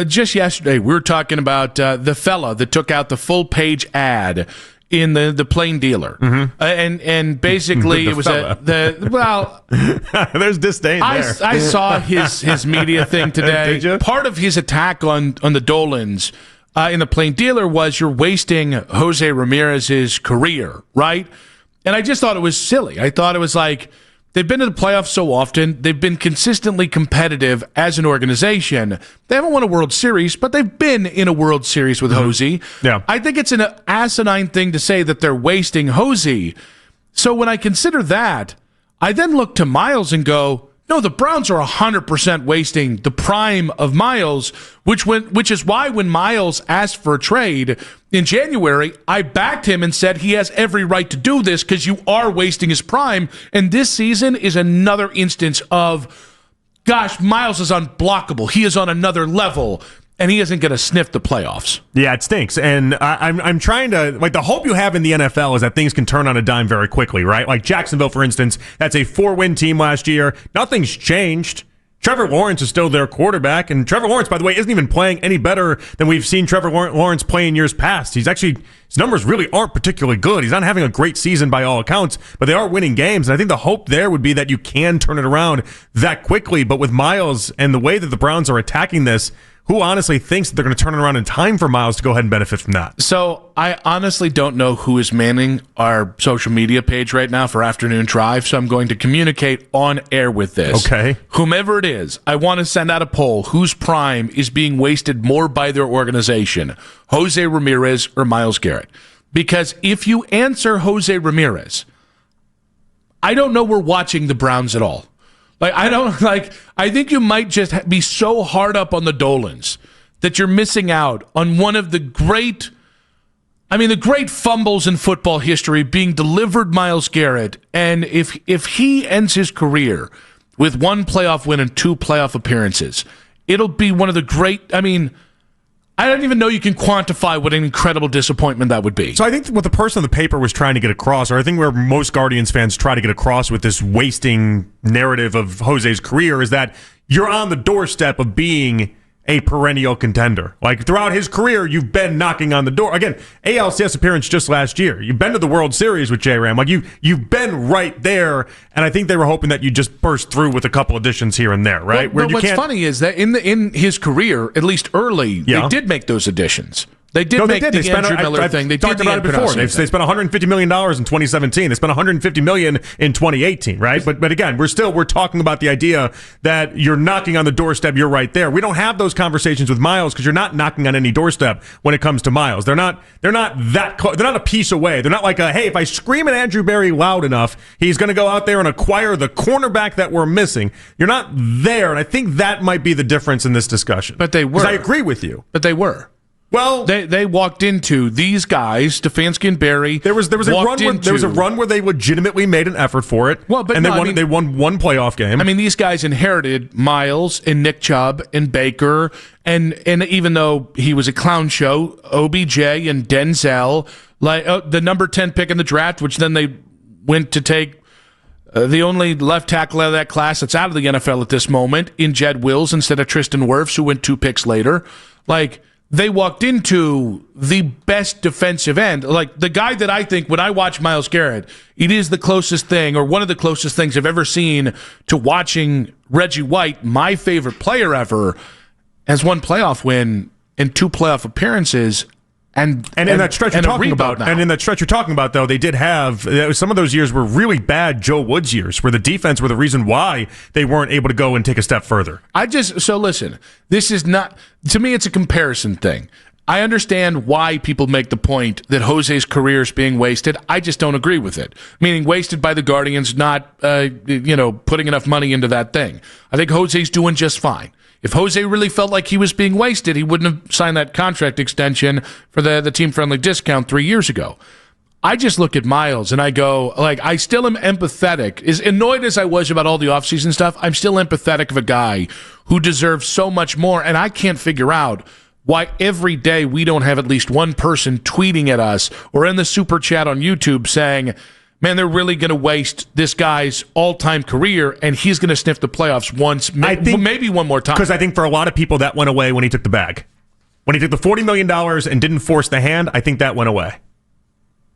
just yesterday, we were talking about the fella that took out the full-page ad in the Plain Dealer. And basically, it was there's disdain there. I saw his media thing today. Did you? Part of his attack on the Dolans in the Plain Dealer was you're wasting Jose Ramirez's career, right? And I just thought it was silly. I thought it was like, they've been to the playoffs so often. They've been consistently competitive as an organization. They haven't won a World Series, but they've been in a World Series with Jose. Yeah. I think it's an asinine thing to say that they're wasting Jose. So when I consider that, I then look to Myles and go, no, the Browns are 100% wasting the prime of Myles, which is why when Myles asked for a trade in January, I backed him and said he has every right to do this because you are wasting his prime. And this season is another instance of, gosh, Myles is unblockable. He is on another level. And he isn't going to sniff the playoffs. Yeah, it stinks. And I'm trying to, like, the hope you have in the NFL is that things can turn on a dime very quickly, right? Like Jacksonville, for instance, that's a 4-win team last year. Nothing's changed. Trevor Lawrence is still their quarterback. And Trevor Lawrence, by the way, isn't even playing any better than we've seen Trevor Lawrence play in years past. His numbers really aren't particularly good. He's not having a great season by all accounts, but they are winning games. And I think the hope there would be that you can turn it around that quickly. But with Myles and the way that the Browns are attacking this, who honestly thinks that they're going to turn it around in time for Myles to go ahead and benefit from that? So I honestly don't know who is manning our social media page right now for Afternoon Drive, so I'm going to communicate on air with this. Okay. Whomever it is, I want to send out a poll. Whose prime is being wasted more by their organization, Jose Ramirez or Myles Garrett? Because if you answer Jose Ramirez, I don't know we're watching the Browns at all. I think you might just be so hard up on the Dolans that you're missing out on one of the great fumbles in football history being delivered Myles Garrett. And if he ends his career with 1 playoff win and 2 playoff appearances, it'll be one of the great, I don't even know you can quantify what an incredible disappointment that would be. So I think what the person on the paper was trying to get across, or I think where most Guardians fans try to get across with this wasting narrative of Jose's career, is that you're on the doorstep of being a perennial contender. Like, throughout his career, you've been knocking on the door. Again, ALCS appearance just last year. You've been to the World Series with J-Ram. Like, you've been right there, and I think they were hoping that you just burst through with a couple additions here and there, right? But what's funny is that in his career, at least early, they did make those additions. They did make the Andrew Miller thing. They talked about it before. They spent $150 million in 2017. They spent $150 million in 2018, right? But again, we're talking about the idea that you're knocking on the doorstep. You're right there. We don't have those conversations with Myles because you're not knocking on any doorstep when it comes to Myles. They're not a piece away. They're not like hey, if I scream at Andrew Berry loud enough, he's going to go out there and acquire the cornerback that we're missing. You're not there, and I think that might be the difference in this discussion. But they were. 'Cause I agree with you. But they were. Well, they walked into these guys, Stefanski and Barry. There was a run where they legitimately made an effort for it. Well, but they won 1 playoff game. These guys inherited Myles and Nick Chubb and Baker, and even though he was a clown show, OBJ and Denzel, the number 10 pick in the draft, which then they went to take the only left tackle out of that class that's out of the NFL at this moment in Jed Wills instead of Tristan Wirfs, who went 2 picks later. They walked into the best defensive end. Like, the guy that I think, when I watch Myles Garrett, it is the closest thing, or one of the closest things I've ever seen to watching Reggie White, my favorite player ever, has 1 playoff win and 2 playoff appearances. And in that stretch you're talking about, though, they did have some of those years were really bad Joe Woods years, where the defense were the reason why they weren't able to go and take a step further. Listen, this is not, to me, it's a comparison thing. I understand why people make the point that Jose's career is being wasted. I just don't agree with it. Meaning wasted by the Guardians not, putting enough money into that thing. I think Jose's doing just fine. If Jose really felt like he was being wasted, he wouldn't have signed that contract extension for the team-friendly discount 3 years ago. I just look at Myles and I go, I still am empathetic. As annoyed as I was about all the offseason stuff, I'm still empathetic of a guy who deserves so much more, and I can't figure out why every day we don't have at least one person tweeting at us or in the super chat on YouTube saying, man, they're really going to waste this guy's all-time career, and he's going to sniff the playoffs once, maybe one more time. Because I think for a lot of people, that went away when he took the bag. When he took the $40 million and didn't force the hand, I think that went away.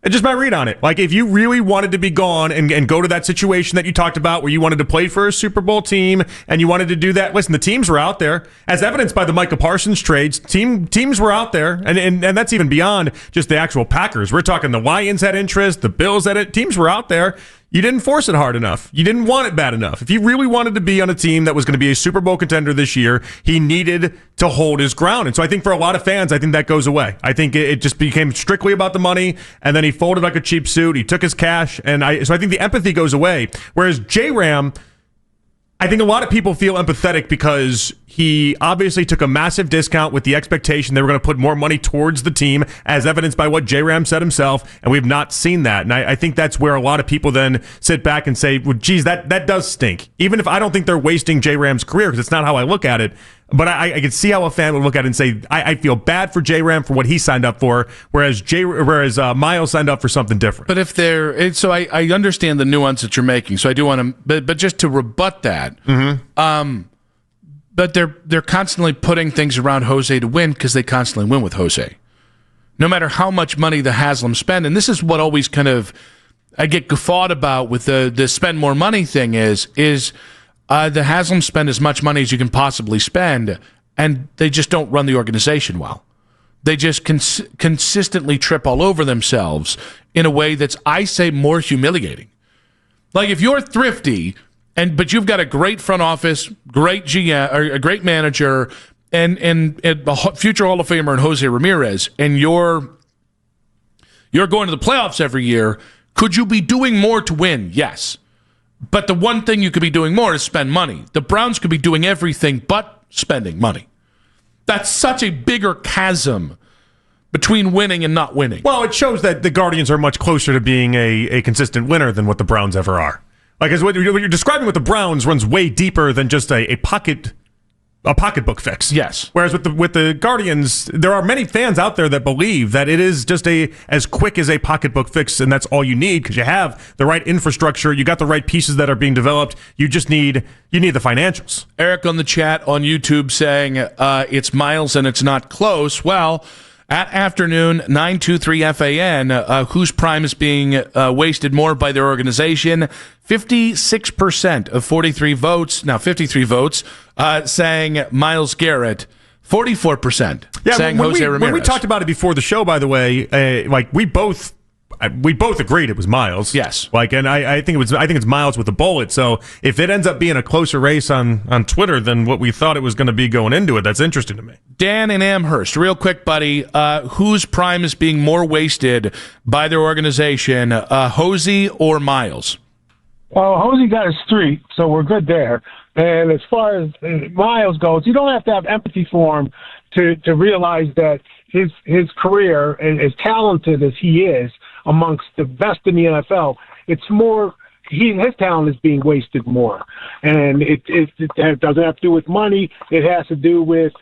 It's just my read on it. Like, if you really wanted to be gone and go to that situation that you talked about where you wanted to play for a Super Bowl team and you wanted to do that, listen, the teams were out there. As evidenced by the Micah Parsons trades, teams were out there. And that's even beyond just the actual Packers. We're talking the Lions had interest, the Bills had it. Teams were out there. You didn't force it hard enough. You didn't want it bad enough. If you really wanted to be on a team that was going to be a Super Bowl contender this year, he needed to hold his ground. And so I think for a lot of fans, I think that goes away. I think it just became strictly about the money, and then he folded like a cheap suit. He took his cash, so I think the empathy goes away. Whereas J-Ram, I think a lot of people feel empathetic because he obviously took a massive discount with the expectation they were going to put more money towards the team, as evidenced by what J-Ram said himself, and we've not seen that. And I think that's where a lot of people then sit back and say, well, geez, that does stink. Even if I don't think they're wasting J-Ram's career, because it's not how I look at it, but I can see how a fan would look at it and say, I feel bad for J-Ram for what he signed up for, whereas Myles signed up for something different. But if so I understand the nuance that you're making, so I do want to, but just to rebut that, but they're constantly putting things around Jose to win because they constantly win with Jose. No matter how much money the Haslam spend, and this is what always kind of I get guffawed about with the spend more money thing is the Haslam spend as much money as you can possibly spend, and they just don't run the organization well. They just consistently trip all over themselves in a way that's, I say, more humiliating. Like, if you're thrifty, but you've got a great front office, great GM, or a great manager, and a future Hall of Famer in Jose Ramirez, and you're going to the playoffs every year, could you be doing more to win? Yes. But the one thing you could be doing more is spend money. The Browns could be doing everything but spending money. That's such a bigger chasm between winning and not winning. Well, it shows that the Guardians are much closer to being a consistent winner than what the Browns ever are. Like, as what you're describing with the Browns runs way deeper than just a pocketbook fix. Yes. Whereas with the Guardians, there are many fans out there that believe that it is just as quick as a pocketbook fix, and that's all you need because you have the right infrastructure, you got the right pieces that are being developed. You just need the financials. Eric on the chat on YouTube saying it's Myles and it's not close. Well, at afternoon 923 FAN, whose prime is being wasted more by their organization? 56% of 43 votes, now 53 votes, saying Myles Garrett. 44% saying Jose Ramirez. When we talked about it before the show, by the way, we both agreed it was Myles. Yes. And I think it's Myles with a bullet. So if it ends up being a closer race on Twitter than what we thought it was going to be going into it, that's interesting to me. Dan in Amherst, real quick, buddy. Whose prime is being more wasted by their organization, Jose or Myles? Well, Jose got his streak, so we're good there. And as far as Myles goes, you don't have to have empathy for him to realize that his career, and as talented as he is amongst the best in the NFL, it's more his talent is being wasted more. And it doesn't have to do with money. It has to do with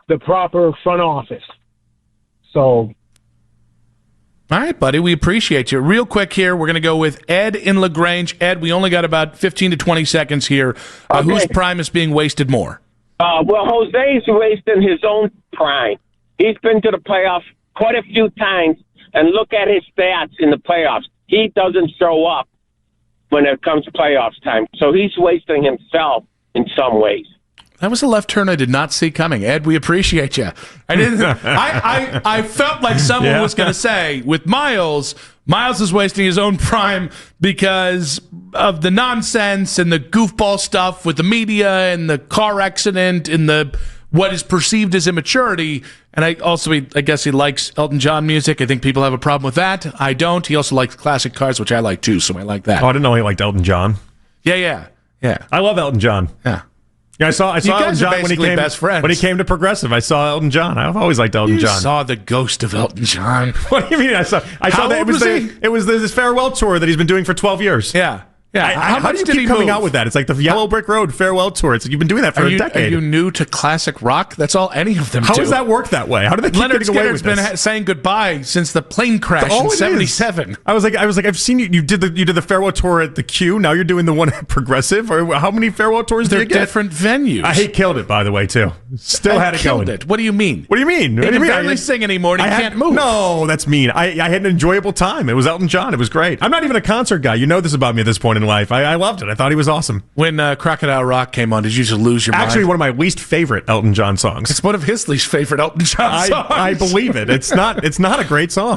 the proper front office. So... All right, buddy, we appreciate you. Real quick here, we're going to go with Ed in LaGrange. Ed, we only got about 15 to 20 seconds here. Okay. Whose prime is being wasted more? Well, Jose's wasting his own prime. He's been to the playoffs quite a few times, and look at his stats in the playoffs. He doesn't show up when it comes to playoffs time, so he's wasting himself in some ways. That was a left turn I did not see coming. Ed, we appreciate you. I didn't. I felt like someone was going to say, with Myles is wasting his own prime because of the nonsense and the goofball stuff with the media and the car accident and the what is perceived as immaturity. And I guess he likes Elton John music. I think people have a problem with that. I don't. He also likes classic cars, which I like too, so I like that. Oh, I didn't know he liked Elton John. Yeah. I love Elton John. Yeah. Yeah, I saw Elton John when he came to Progressive. I saw Elton John. I've always liked Elton John. You saw the ghost of Elton John. What do you mean? I saw that it was this farewell tour that he's been doing for 12 years. Yeah. Yeah, how do you keep coming out with that? It's like the Yellow Brick Road farewell tour. It's like you've been doing that for a decade. Are you new to classic rock? That's all any of them do. How does that work that way? How do they keep Leonard getting away with Skinner's this? been saying goodbye since the plane crash in '77. I was like, I've seen you. You did the farewell tour at the Q. Now you're doing the one at Progressive. Or how many farewell tours do you get? They're different venues. I killed it, by the way, too. Still had it going. What do you mean? What do you mean? He can barely sing anymore. And he can't move. No, that's mean. I had an enjoyable time. It was Elton John. It was great. I'm not even a concert guy. You know this about me at this point in life. I loved it. I thought he was awesome. When Crocodile Rock came on, did you just lose your mind? Actually, one of my least favorite Elton John songs. It's one of his least favorite Elton John songs. I believe it. It's not a great song.